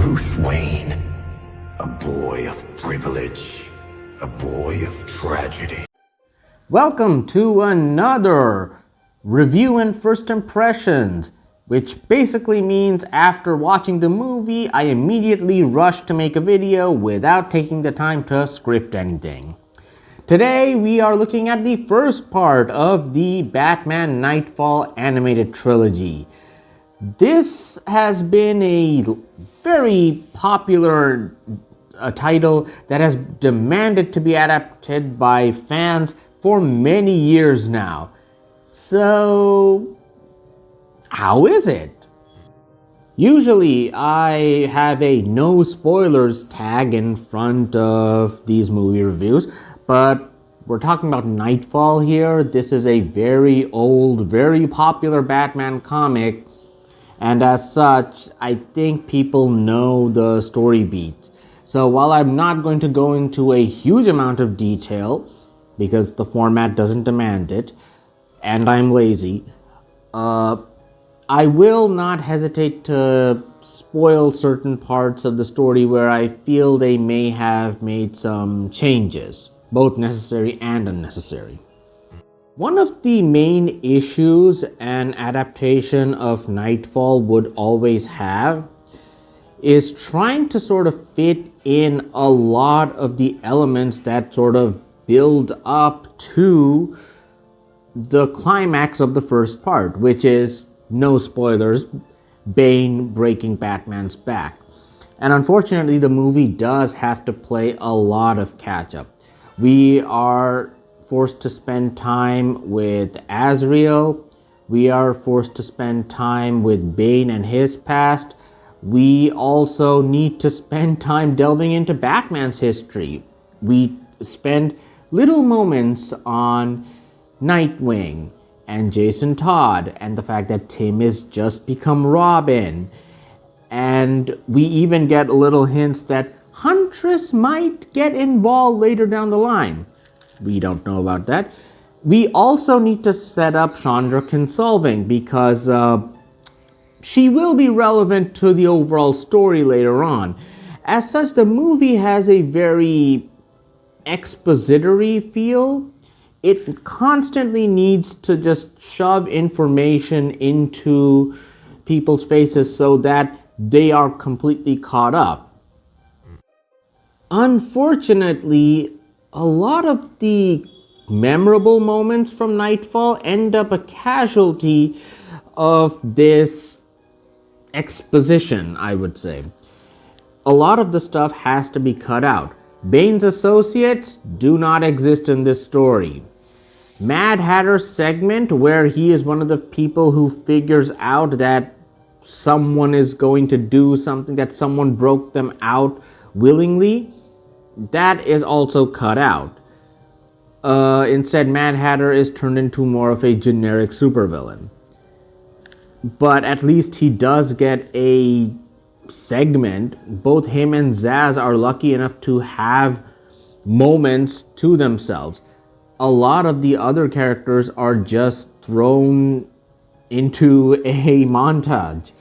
Bruce Wayne, a boy of privilege, a boy of tragedy. Welcome to another review and first impressions, which basically means after watching the movie, I immediately rush to make a video without taking the time to script anything. Today, we are looking at the first part of the Batman Knightfall animated trilogy. This has been a very popular title that has demanded to be adapted by fans for many years now. So, how is it? Usually, I have a no spoilers tag in front of these movie reviews, but we're talking about Knightfall here. This is a very old, very popular Batman comic, and as such, I think people know the story beats. So while I'm not going to go into a huge amount of detail, because the format doesn't demand it, and I'm lazy, I will not hesitate to spoil certain parts of the story where I feel they may have made some changes, both necessary and unnecessary. One of the main issues an adaptation of Knightfall would always have is trying to sort of fit in a lot of the elements that sort of build up to the climax of the first part, which is, no spoilers, Bane breaking Batman's back. And unfortunately, the movie does have to play a lot of catch-up. We are forced to spend time with Azrael. We are forced to spend time with Bane and his past. We also need to spend time delving into Batman's history. We spend little moments on Nightwing and Jason Todd and the fact that Tim has just become Robin. And we even get little hints that Huntress might get involved later down the line. We don't know about that. We also need to set up Chandra Kinsolving because she will be relevant to the overall story later on. As such, the movie has a very expository feel. It constantly needs to just shove information into people's faces so that they are completely caught up. Unfortunately, a lot of the memorable moments from Knightfall end up a casualty of this exposition, I would say. A lot of the stuff has to be cut out. Bane's associates do not exist in this story. Mad Hatter's segment, where he is one of the people who figures out that someone is going to do something, that someone broke them out willingly, that is also cut out. Instead, Mad Hatter is turned into more of a generic supervillain. But at least he does get a segment. Both him and Zaz are lucky enough to have moments to themselves. A lot of the other characters are just thrown into a montage.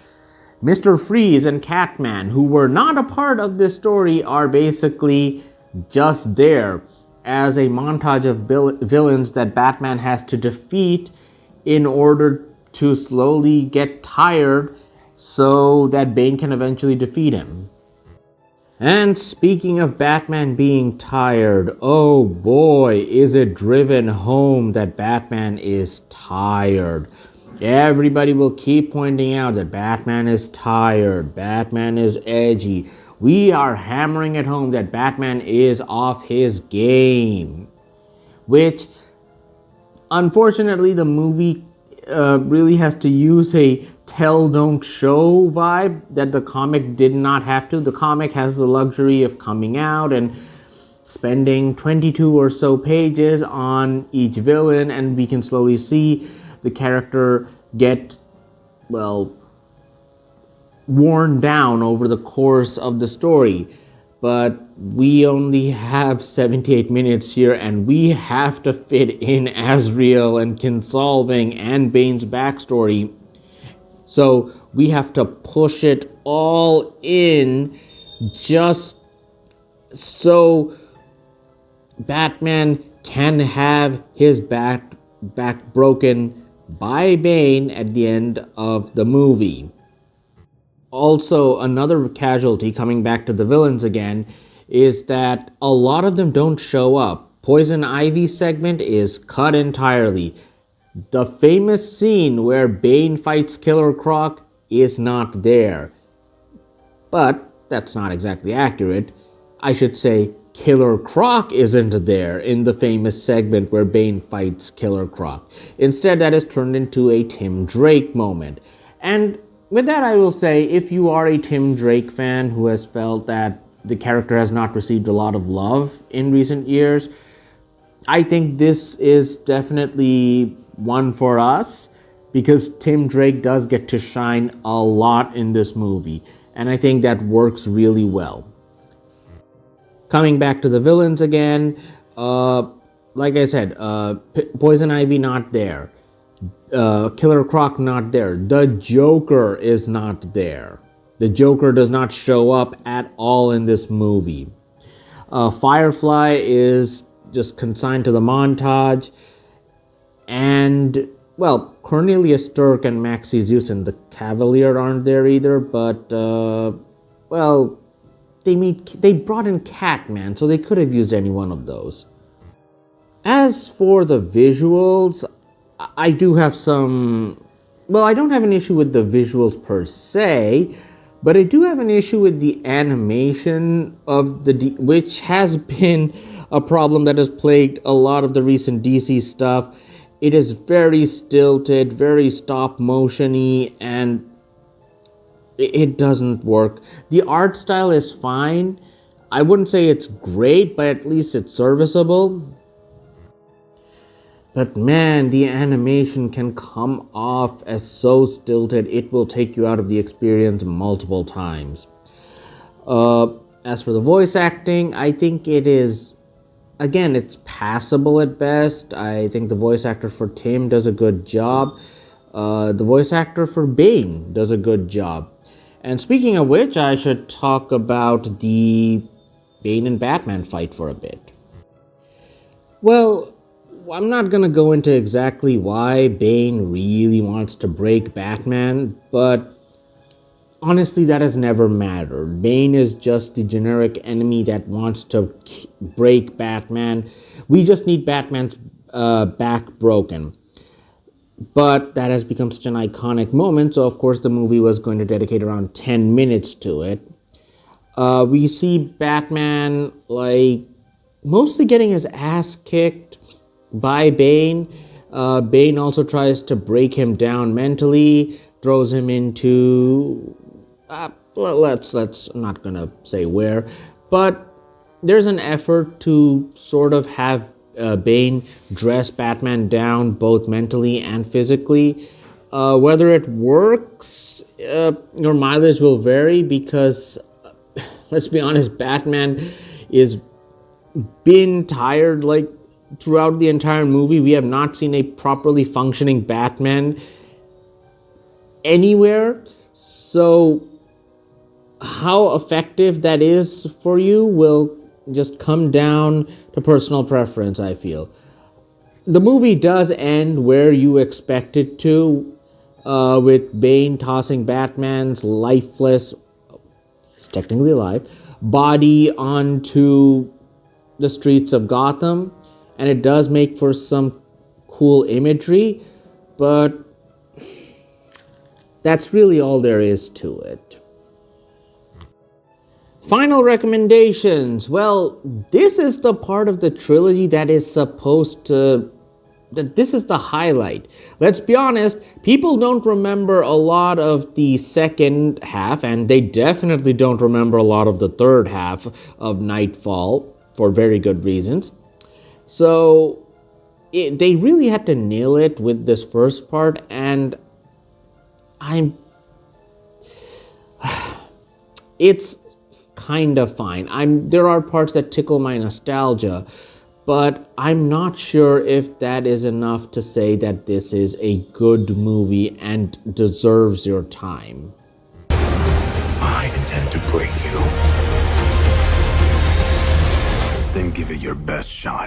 Mr. Freeze and Catman, who were not a part of this story, are basically just there as a montage of villains that Batman has to defeat in order to slowly get tired so that Bane can eventually defeat him. And speaking of Batman being tired, oh boy, is it driven home that Batman is tired. Everybody will keep pointing out that Batman is tired, Batman is edgy. We are hammering it home that Batman is off his game. Which, unfortunately, the movie really has to use a tell, don't show vibe that the comic did not have to. The comic has the luxury of coming out and spending 22 or so pages on each villain, and we can slowly see the character get, well, worn down over the course of the story. But we only have 78 minutes here, and we have to fit in Azrael and Kinsolving and Bane's backstory. So we have to push it all in just so Batman can have his back broken by Bane at the end of the movie. Also, another casualty, coming back to the villains again, is that a lot of them don't show up. Poison Ivy's segment is cut entirely. The famous scene where Bane fights Killer Croc is not there. But that's not exactly accurate. I should say Killer Croc isn't there in the famous segment where Bane fights Killer Croc. Instead, that is turned into a Tim Drake moment. And with that, I will say, if you are a Tim Drake fan who has felt that the character has not received a lot of love in recent years, I think this is definitely one for us, because Tim Drake does get to shine a lot in this movie, and I think that works really well. Coming back to the villains again, like I said, Poison Ivy not there. Killer Croc not there. The Joker is not there. The Joker does not show up at all in this movie. Firefly is just consigned to the montage. And, well, Cornelius Stirk and Maxie Zeus and the Cavalier aren't there either, but, well, they brought in Catman, so they could have used any one of those. As for the visuals, I do have some... Well, I don't have an issue with the visuals per se, but I do have an issue with the animation of which has been a problem that has plagued a lot of the recent DC stuff. It is very stilted, very stop-motion-y, and it doesn't work. The art style is fine. I wouldn't say it's great, but at least it's serviceable. But man, the animation can come off as so stilted, it will take you out of the experience multiple times. As for the voice acting, I think it is, again, it's passable at best. I think the voice actor for Tim does a good job. The voice actor for Bane does a good job. And speaking of which, I should talk about the Bane and Batman fight for a bit. Well, I'm not going to go into exactly why Bane really wants to break Batman, but honestly, that has never mattered. Bane is just the generic enemy that wants to break Batman. We just need Batman's back broken. But that has become such an iconic moment, so of course the movie was going to dedicate around 10 minutes to it. We see Batman, like, mostly getting his ass kicked by Bane. Bane also tries to break him down mentally, throws him into... let's I'm not gonna say where, but there's an effort to sort of have Bane dress Batman down both mentally and physically. Whether it works, your mileage will vary, because let's be honest, Batman is been tired like throughout the entire movie. We have not seen a properly functioning Batman anywhere, so how effective that is for you will just come down to personal preference, I feel. The movie does end where you expect it to, with Bane tossing Batman's lifeless, he's technically alive, body onto the streets of Gotham, and it does make for some cool imagery, but that's really all there is to it. Final recommendations. Well, this is the part of the trilogy that is supposed to... this is the highlight. Let's be honest, people don't remember a lot of the second half, and they definitely don't remember a lot of the third half of Knightfall, for very good reasons. So, they really had to nail it with this first part, and it's kind of fine. There are parts that tickle my nostalgia, but I'm not sure if that is enough to say that this is a good movie and deserves your time. I intend to break you. Then give it your best shot.